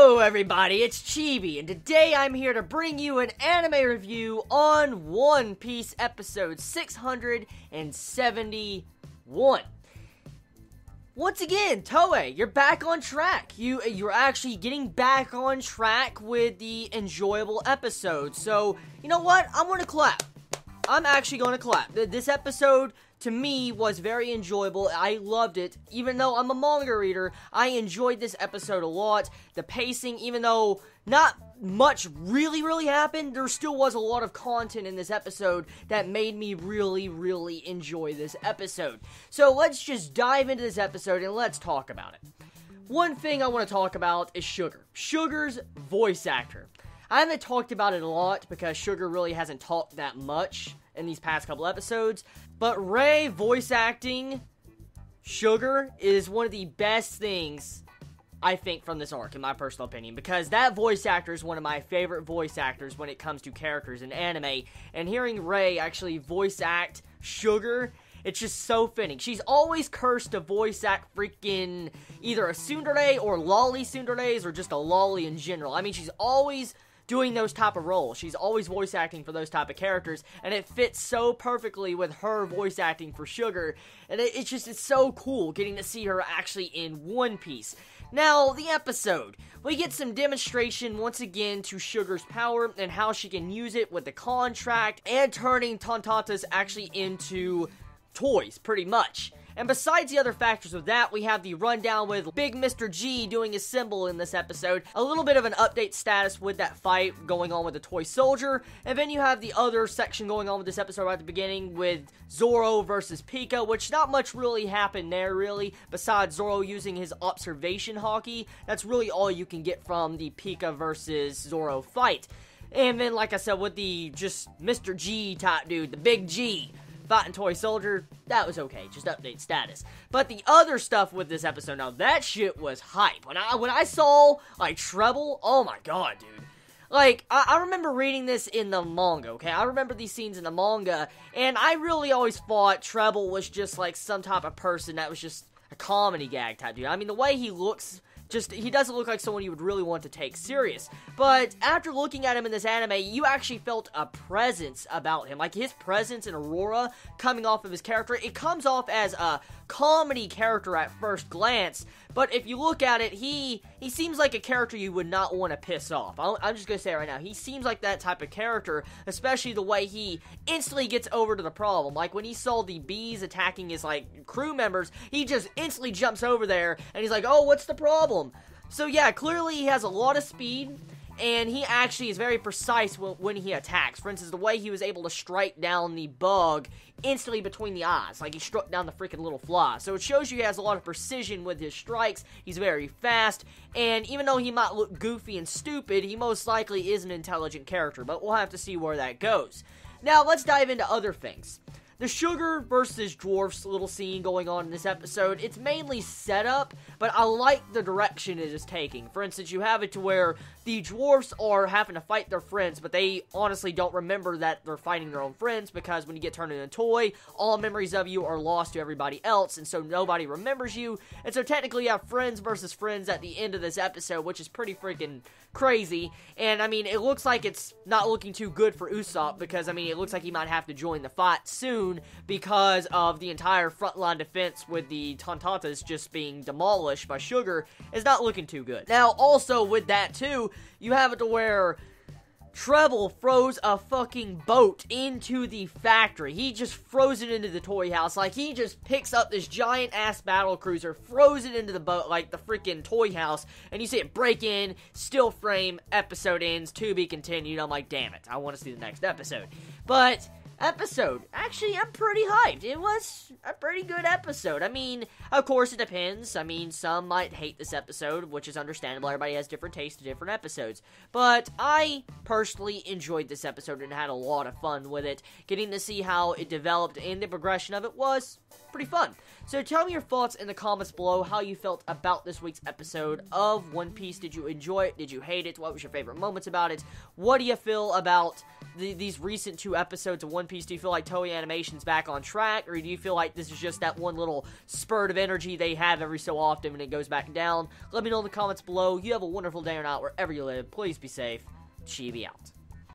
Hello everybody, it's Chibi, and today I'm here to bring you an anime review on One Piece episode 671. Once again, Toei, you're back on track. You're actually getting back on track with the enjoyable episode. So, you know what? I'm gonna clap. I'm actually gonna clap. This episode, to me, was very enjoyable. I loved it. Even though I'm a manga reader, I enjoyed this episode a lot. The pacing, even though not much really happened, there still was a lot of content in this episode that made me really enjoy this episode. So let's just dive into this episode and let's talk about it. One thing I want to talk about is Sugar. Sugar's voice actor. I haven't talked about it a lot because Sugar really hasn't talked that much in these past couple episodes, but Ray voice acting Sugar is one of the best things, I think, from this arc, in my personal opinion, because that voice actor is one of my favorite voice actors when it comes to characters in anime, and hearing Ray actually voice act Sugar, it's just so fitting. She's always cursed to voice act freaking either a tsundere or lolly tsunderes or just a lolly in general. I mean, she's always doing those type of roles. She's always voice acting for those type of characters, and it fits so perfectly with her voice acting for Sugar, and it's so cool getting to see her actually in One Piece. Now, the episode. We get some demonstration once again to Sugar's power and how she can use it with the contract and turning Tontatas actually into toys, pretty much. And besides the other factors of that, we have the rundown with Big Mr. G doing his symbol in this episode, a little bit of an update status with that fight going on with the toy soldier, and then you have the other section going on with this episode right at the beginning with Zoro versus Pika, which not much really happened there, really, besides Zoro using his observation hockey. That's really all you can get from the Pika versus Zoro fight. And then, like I said, with the just Mr. G type dude, the Big G, fighting toy soldier, that was okay, just update status. But the other stuff with this episode, now that shit was hype. When I saw, like, Treble, oh my god, dude. Like, I remember reading this in the manga, okay? I remember these scenes in the manga, and I really always thought Treble was just, like, some type of person that was just a comedy gag type dude. I mean, the way he looks, he doesn't look like someone you would really want to take serious. But after looking at him in this anime, you actually felt a presence about him. Like, his presence in Aurora coming off of his character, it comes off as a comedy character at first glance, but if you look at it, he seems like a character you would not want to piss off. I'm just gonna say it right now, he seems like that type of character, especially the way he instantly gets over to the problem. Like, when he saw the bees attacking his, like, crew members, he just instantly jumps over there, and he's like, oh, what's the problem? So yeah, clearly he has a lot of speed, and he actually is very precise when he attacks. For instance, the way he was able to strike down the bug instantly between the eyes. Like, he struck down the freaking little fly. So it shows you he has a lot of precision with his strikes. He's very fast. And even though he might look goofy and stupid, he most likely is an intelligent character. But we'll have to see where that goes. Now, let's dive into other things. The Sugar versus Dwarfs little scene going on in this episode, it's mainly setup, but I like the direction it is taking. For instance, you have it to where the Dwarfs are having to fight their friends, but they honestly don't remember that they're fighting their own friends, because when you get turned into a toy, all memories of you are lost to everybody else, and so nobody remembers you. And so technically you have friends versus friends at the end of this episode, which is pretty freaking crazy. And I mean, it looks like it's not looking too good for Usopp, because I mean, it looks like he might have to join the fight soon because of the entire frontline defense with the Tontatas just being demolished by Sugar is not looking too good. Now, also with that too, you have it to where Treble throws a fucking boat into the factory. He just throws it into the toy house. Like, he just picks up this giant-ass battle cruiser, throws it into the boat, like the freaking toy house, and you see it break in, still frame, episode ends, to be continued. I'm like, damn it, I want to see the next episode. But episode, actually, I'm pretty hyped. It was a pretty good episode. I mean, of course it depends. I mean, some might hate this episode, which is understandable. Everybody has different tastes to different episodes. But I personally enjoyed this episode and had a lot of fun with it. Getting to see how it developed and the progression of it was pretty fun. So tell me your thoughts in the comments below, how you felt about this week's episode of One Piece. Did you enjoy it? Did you hate it? What was your favorite moments about it? What do you feel about these recent 2 episodes of One Piece Piece? Do you feel like Toei Animation's back on track, or do you feel like this is just that one little spurt of energy they have every so often when it goes back down? Let me know in the comments below. You have a wonderful day or night wherever you live. Please be safe. Chibi out.